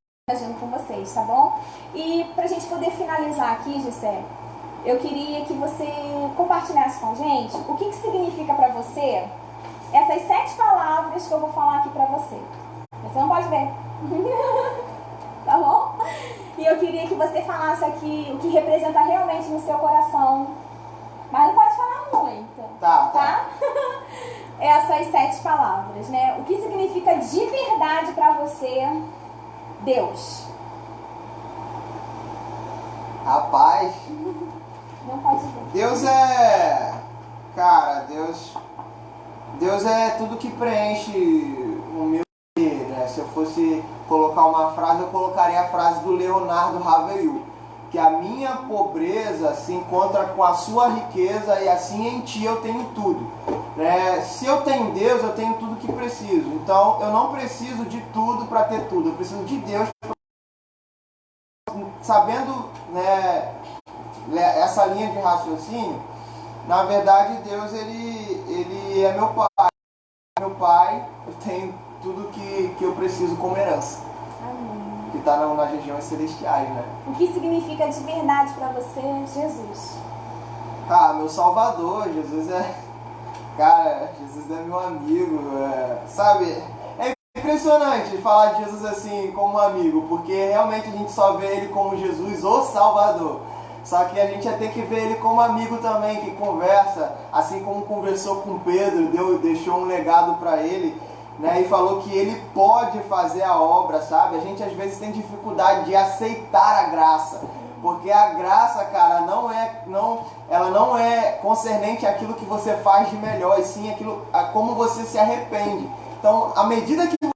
com vocês, tá bom? E para a gente poder finalizar aqui, Gessé, eu queria que você compartilhasse com a gente o que significa para você essas 7 palavras que eu vou falar aqui para você. Você não pode ver. Tá bom? E eu queria que você falasse aqui o que representa realmente no seu coração. Mas não pode falar muito. Tá? Essas 7 palavras, né? O que significa de verdade pra você Deus? Rapaz, Não pode ver. Deus é... Cara, Deus é tudo que preenche o meu ser, né? Se eu fosse colocar uma frase, eu colocaria a frase do Leonardo Ravelli, que a minha pobreza se encontra com a sua riqueza e assim em ti eu tenho tudo. Né? Se eu tenho Deus, eu tenho tudo que preciso. Então eu não preciso de tudo para ter tudo, eu preciso de Deus. Sabendo, né, essa linha de raciocínio, na verdade Deus ele é meu pai. Meu pai, eu tenho tudo que eu preciso como herança. Amém. Que está nas regiões celestiais, né? O que significa de verdade para você Jesus? Ah, meu Salvador, Jesus é... Cara, Jesus é meu amigo, sabe? É impressionante falar de Jesus assim como um amigo, porque realmente a gente só vê ele como Jesus, o Salvador. Só que a gente ia ter que ver ele como amigo também, que conversa, assim como conversou com Pedro, deixou um legado para ele, né? E falou que ele pode fazer a obra, sabe? A gente às vezes tem dificuldade de aceitar a graça. Porque a graça, cara, ela não é concernente àquilo que você faz de melhor, e sim a como você se arrepende. Então, à medida que você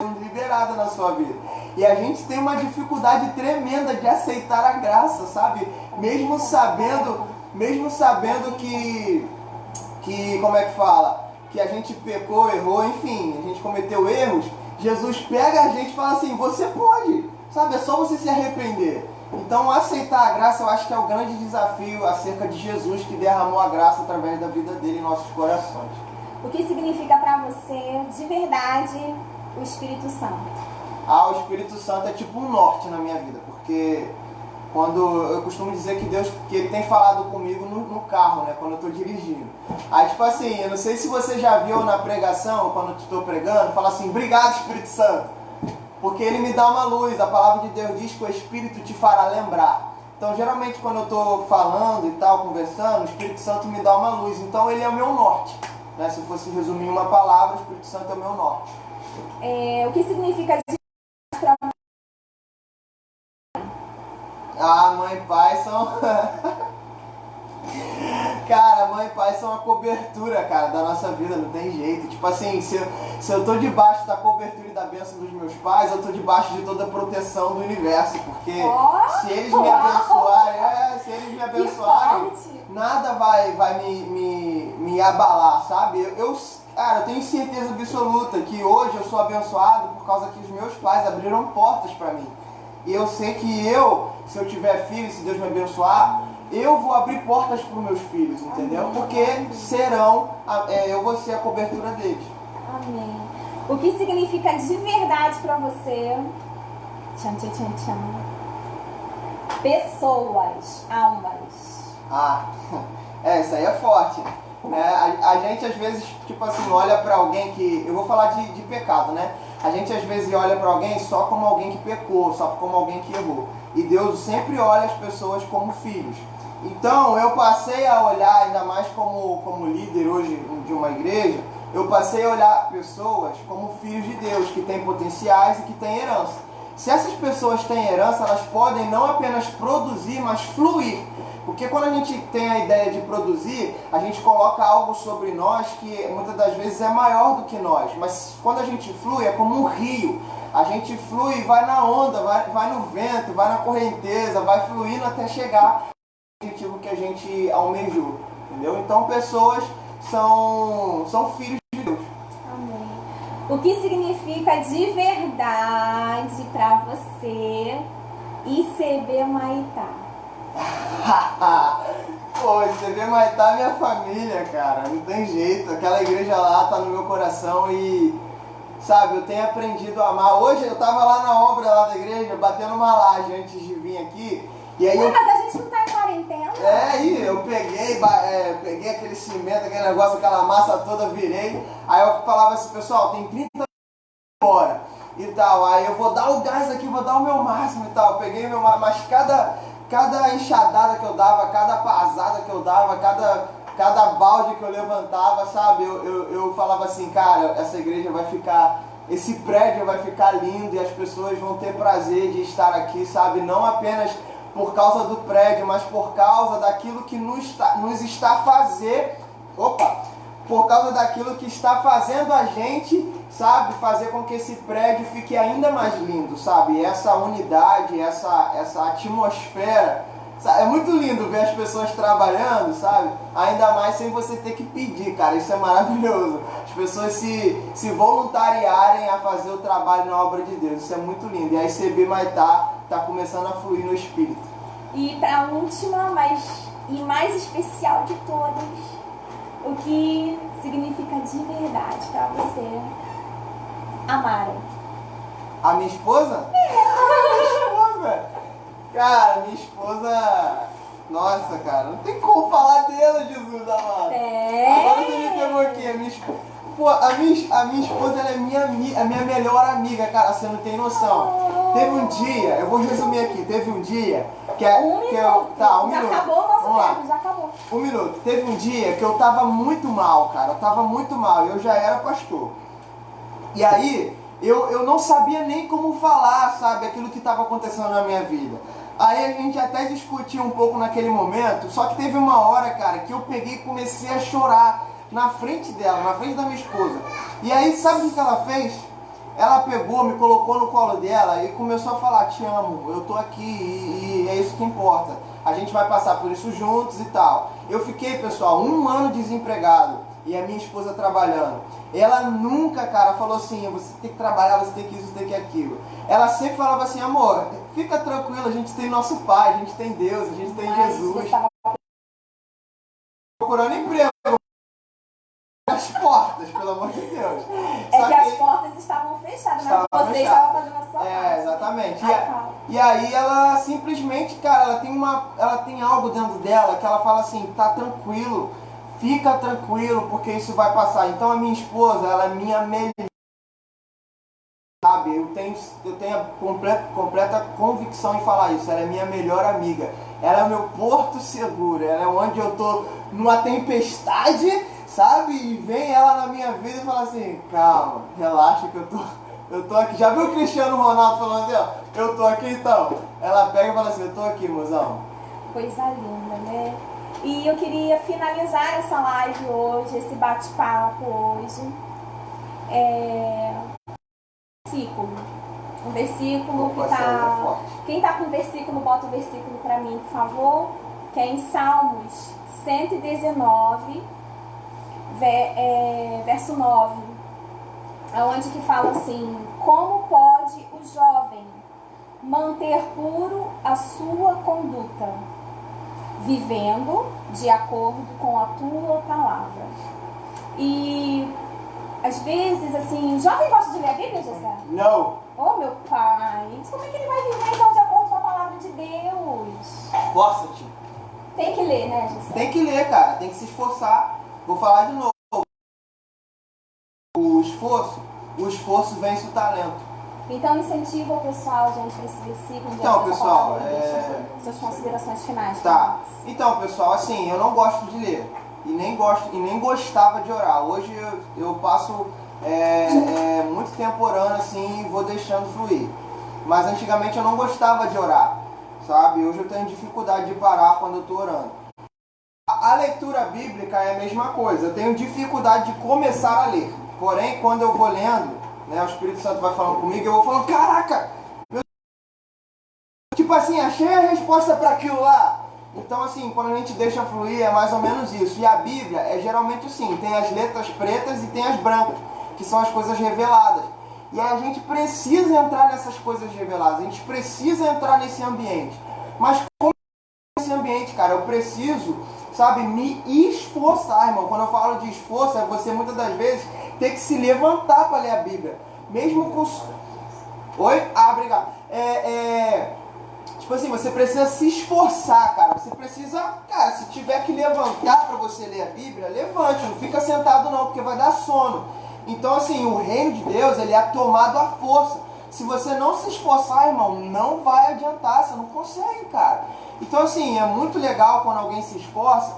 é liberada na sua vida, e a gente tem uma dificuldade tremenda de aceitar a graça, sabe? Mesmo sabendo que como é que fala? Que a gente pecou, errou, enfim, a gente cometeu erros, Jesus pega a gente e fala assim, você pode. Sabe, é só você se arrepender. Então, aceitar a graça, eu acho que é o grande desafio acerca de Jesus, que derramou a graça através da vida dele em nossos corações. O que significa para você, de verdade, o Espírito Santo? Ah, o Espírito Santo é tipo um norte na minha vida, porque quando eu costumo dizer que ele tem falado comigo no carro, né, quando eu estou dirigindo. Aí, tipo assim, eu não sei se você já viu na pregação, quando eu estou pregando, fala assim, obrigado, Espírito Santo. Porque ele me dá uma luz, a palavra de Deus diz que o Espírito te fará lembrar. Então, geralmente, quando eu estou falando e tal, conversando, o Espírito Santo me dá uma luz. Então, ele é o meu norte. Né? Se eu fosse resumir em uma palavra, o Espírito Santo é o meu norte. O que significa de para Ah, mãe e pai são... Cara, mãe e pai são uma cobertura, cara, da nossa vida, não tem jeito. Tipo assim, se eu tô debaixo da cobertura e da bênção dos meus pais, eu tô debaixo de toda a proteção do universo. Porque se eles me abençoarem, nada vai me abalar, sabe? Cara, eu tenho certeza absoluta que hoje eu sou abençoado por causa que os meus pais abriram portas pra mim. E eu sei que se eu tiver filho, se Deus me abençoar, eu vou abrir portas para os meus filhos, entendeu? Porque eu vou ser a cobertura deles. Amém. O que significa de verdade para você? Tchan, tchan, tchan, tchan. Pessoas, almas. Ah, isso aí é forte. Né? A gente às vezes, tipo assim, olha para alguém que... Eu vou falar de pecado, né? A gente às vezes olha para alguém só como alguém que pecou, só como alguém que errou. E Deus sempre olha as pessoas como filhos. Então, eu passei a olhar, ainda mais como líder hoje de uma igreja, eu passei a olhar pessoas como filhos de Deus, que têm potenciais e que têm herança. Se essas pessoas têm herança, elas podem não apenas produzir, mas fluir. Porque quando a gente tem a ideia de produzir, a gente coloca algo sobre nós que muitas das vezes é maior do que nós. Mas quando a gente flui, é como um rio. A gente flui, vai na onda, vai no vento, vai na correnteza, vai fluindo até chegar ao objetivo que a gente almejou. Entendeu? Então, pessoas são filhos de Deus. Amém. O que significa de verdade para você ICB Maitá? Pô, ICB Maitá é minha família, cara. Não tem jeito. Aquela igreja lá tá no meu coração e... Sabe, eu tenho aprendido a amar. Hoje eu tava lá na obra lá da igreja, batendo uma laje antes de vir aqui. E aí mas a gente não tá em quarentena? E eu peguei aquele cimento, aquele negócio, aquela massa toda, virei. Aí eu falava assim, pessoal, tem 30 embora e tal. Aí eu vou dar o gás aqui, vou dar o meu máximo e tal. Eu peguei meu máximo, mas cada enxadada que eu dava, cada pasada que eu dava, cada balde que eu levantava, sabe? Eu falava assim, cara, essa igreja vai ficar, esse prédio vai ficar lindo e as pessoas vão ter prazer de estar aqui, sabe? Não apenas por causa do prédio, mas por causa daquilo que por causa daquilo que está fazendo a gente, sabe? Fazer com que esse prédio fique ainda mais lindo, sabe? E essa unidade, essa atmosfera, sabe? É muito lindo ver as pessoas trabalhando, sabe? Ainda mais sem você ter que pedir, cara. Isso é maravilhoso. As pessoas se voluntariarem a fazer o trabalho na obra de Deus. Isso é muito lindo. E a ICB Maitá tá começando a fluir no Espírito. E para a última, mais especial de todas, o que significa de verdade para você, Amara? A minha esposa? A minha esposa. Cara, minha esposa Nossa, cara, não tem como falar dela, Jesus amado. Agora você me pegou aqui, a minha esposa ela é a minha melhor amiga, cara, você não tem noção. Teve um dia, eu vou resumir aqui, teve um dia que Tá, um já minuto. acabou o nosso Vamos lá. tempo, já acabou. Um minuto. Teve um dia que eu tava muito mal, cara. Eu tava muito mal. Eu já era pastor. E aí, eu não sabia nem como falar, sabe? Aquilo que tava acontecendo na minha vida. Aí a gente até discutiu um pouco naquele momento. Só que teve uma hora, cara, que eu peguei e comecei a chorar na frente dela, na frente da minha esposa. E aí, sabe o que ela fez? Ela pegou, me colocou no colo dela e começou a falar: te amo, eu tô aqui e é isso que importa. A gente vai passar por isso juntos e tal. Eu fiquei, pessoal, 1 ano desempregado e a minha esposa trabalhando. Ela nunca, cara, falou assim: você tem que trabalhar, você tem que isso, você tem que aquilo. Ela sempre falava assim: amor, fica tranquilo, a gente tem nosso Pai, a gente tem Deus, a gente tem Jesus. Procurando emprego. As portas, pelo amor de Deus. É que as portas estavam fechadas, mas você estava fazendo a sua parte. Exatamente. E aí ela simplesmente, cara, ela tem algo dentro dela que ela fala assim: tá tranquilo, fica tranquilo, porque isso vai passar. Então a minha esposa, ela é minha melhor, sabe? Eu tenho a completa convicção em falar isso. Ela é minha melhor amiga. Ela é o meu porto seguro. Ela é onde eu tô numa tempestade, sabe? E vem ela na minha vida e fala assim: calma, relaxa que eu tô aqui. Já viu o Cristiano Ronaldo falando assim, ó, eu tô aqui então? Ela pega e fala assim: eu tô aqui, mozão. Coisa linda, né? E eu queria finalizar essa live hoje, esse bate-papo hoje. Um versículo que tá... Quem tá com o versículo, bota o versículo pra mim, por favor. Que é em Salmos 119, verso 9, onde que fala assim: como pode o jovem manter puro a sua conduta, vivendo de acordo com a tua palavra? E às vezes, assim, jovem gosta de ler a Bíblia, José? Não. Oh, meu pai, como é que ele vai viver então de acordo com a palavra de Deus? Força-te. Tem que ler, né, José? Tem que ler, cara, tem que se esforçar. Vou falar de novo. O esforço vence o talento. Então incentiva o pessoal, gente, desse versículo. Então, pessoal, suas considerações finais. Tá. Então, pessoal, assim, eu não gosto de ler. E nem gostava de orar. Hoje eu passo muito tempo orando assim e vou deixando fluir. Mas antigamente eu não gostava de orar, sabe? Hoje eu tenho dificuldade de parar quando eu estou orando. A leitura bíblica é a mesma coisa. Eu tenho dificuldade de começar a ler. Porém, quando eu vou lendo, né, o Espírito Santo vai falando comigo, eu vou falando: caraca! Tipo assim, achei a resposta para aquilo lá. Então, assim, quando a gente deixa fluir, é mais ou menos isso. E a Bíblia é geralmente assim: tem as letras pretas e tem as brancas, que são as coisas reveladas. E aí a gente precisa entrar nessas coisas reveladas, a gente precisa entrar nesse ambiente. Mas como nesse ambiente, cara, eu preciso, sabe, me esforçar, irmão. Quando eu falo de esforço, é você muitas das vezes ter que se levantar para ler a Bíblia. Mesmo com... Oi? Ah, obrigado. Tipo assim, você precisa se esforçar, cara. Você precisa, cara, se tiver que levantar para você ler a Bíblia, levante, não fica sentado não, porque vai dar sono. Então, assim, o reino de Deus, ele é tomado à força. Se você não se esforçar, irmão, não vai adiantar, você não consegue, cara. Então, assim, é muito legal quando alguém se esforça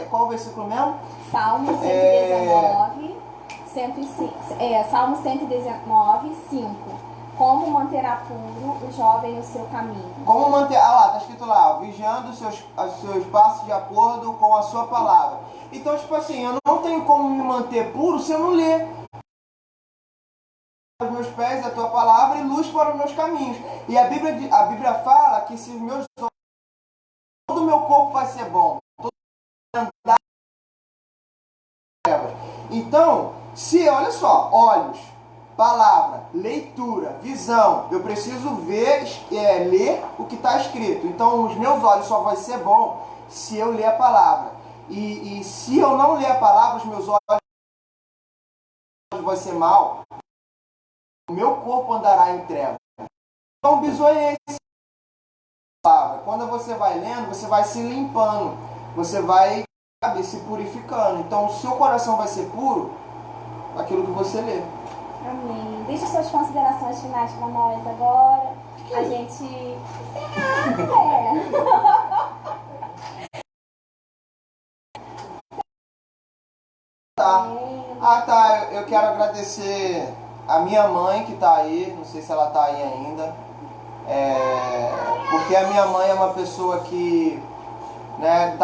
Qual o versículo mesmo? Salmo 119, 105, Salmo 119, 5. Como manterá puro o jovem no seu caminho? Como manter... Ah lá, tá escrito lá: vigiando os seus passos de acordo com a sua palavra. Então, tipo assim, eu não tenho como me manter puro se eu não ler. Os meus pés, a tua palavra, e luz para os meus caminhos. E a Bíblia fala que se os meus olhos, todo o meu corpo vai ser bom. Então, olha só, olhos, palavra, leitura, visão, eu preciso ler o que está escrito. Então, os meus olhos só vai ser bom se eu ler a palavra. E se eu não ler a palavra, os meus olhos vão ser mal. O meu corpo andará em trevas. Então, o bizu é esse. palavra. Quando você vai lendo, você vai se limpando, você vai, sabe, se purificando. Então o seu coração vai ser puro aquilo que você lê. Amém. Deixe suas considerações finais para nós agora. A gente encerrar, Tá. Eu quero agradecer a minha mãe que tá aí, não sei se ela tá aí ainda. Porque a minha mãe é uma pessoa que, né,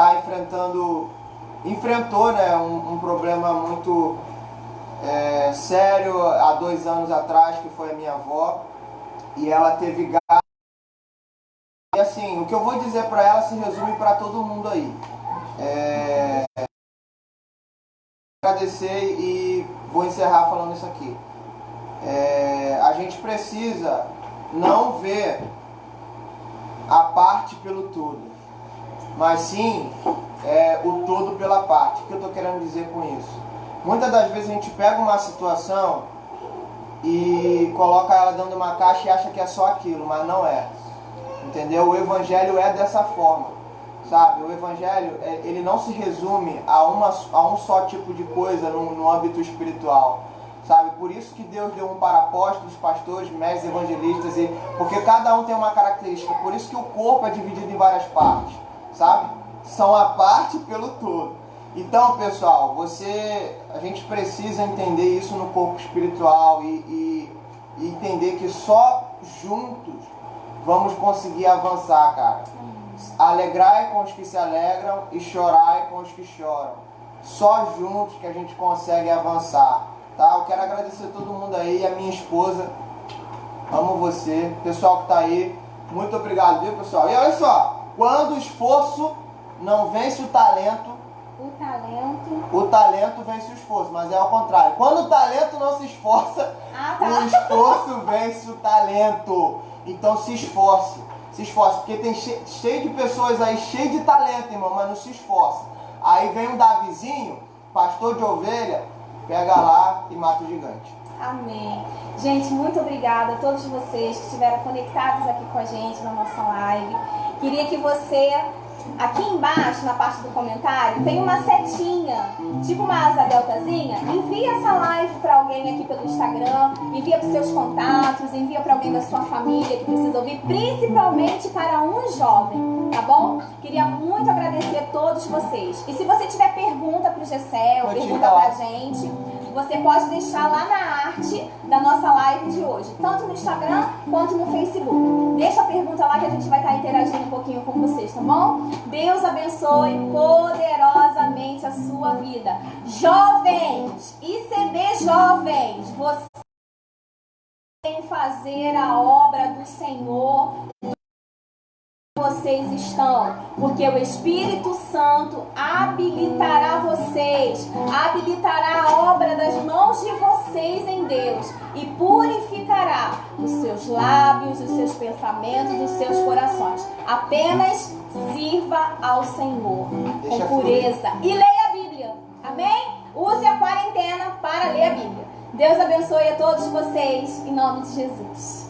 enfrentou, né, um problema muito sério há 2 anos atrás, que foi a minha avó, e ela teve gás. E assim, o que eu vou dizer para ela se resume para todo mundo aí. Agradecer e vou encerrar falando isso aqui. A gente precisa não ver a parte pelo todo, mas sim o todo pela parte. O que eu estou querendo dizer com isso? Muitas das vezes a gente pega uma situação e coloca ela dentro de uma caixa e acha que é só aquilo, mas não é. Entendeu? O Evangelho é dessa forma, sabe? O Evangelho, ele não se resume a um só tipo de coisa no âmbito espiritual, sabe? Por isso que Deus deu um para apóstolos, pastores, mestres, evangelistas, porque cada um tem uma característica. Por isso que o corpo é dividido em várias partes, sabe? São a parte pelo todo. Então, pessoal, a gente precisa entender isso no corpo espiritual e entender que só juntos vamos conseguir avançar, cara. Alegrai com os que se alegram e chorai com os que choram. Só juntos que a gente consegue avançar, tá? Eu quero agradecer a todo mundo aí, a minha esposa. Amo você. Pessoal que tá aí, muito obrigado, viu, pessoal? E olha só, quando o esforço não vence o talento vence o esforço, mas é ao contrário. Quando o talento não se esforça, o esforço vence o talento. Então se esforce, porque tem cheio de pessoas aí, cheio de talento, irmão, mas não se esforça. Aí vem um Davizinho, pastor de ovelha, pega lá e mata o gigante. Amém. Gente, muito obrigada a todos vocês que estiveram conectados aqui com a gente na nossa live. Queria que você, aqui embaixo, na parte do comentário, tem uma setinha, tipo uma asa deltazinha. Envia essa live para alguém aqui pelo Instagram, envia para os seus contatos, envia para alguém da sua família que precisa ouvir, principalmente para um jovem, tá bom? Queria muito agradecer a todos vocês. E se você tiver pergunta para o Gessé ou pergunta para a gente, você pode deixar lá na arte da nossa live de hoje, tanto no Instagram quanto no Facebook. Deixa a pergunta lá que a gente vai estar interagindo um pouquinho com vocês, tá bom? Deus abençoe poderosamente a sua vida. Jovens, ICB jovens, vocês têm que fazer a obra do Senhor. Vocês estão, porque o Espírito Santo habilitará vocês, habilitará a obra das mãos de vocês em Deus e purificará os seus lábios, os seus pensamentos, os seus corações. Apenas sirva ao Senhor com pureza e leia a Bíblia, amém? Use a quarentena para ler a Bíblia. Deus abençoe a todos vocês, em nome de Jesus.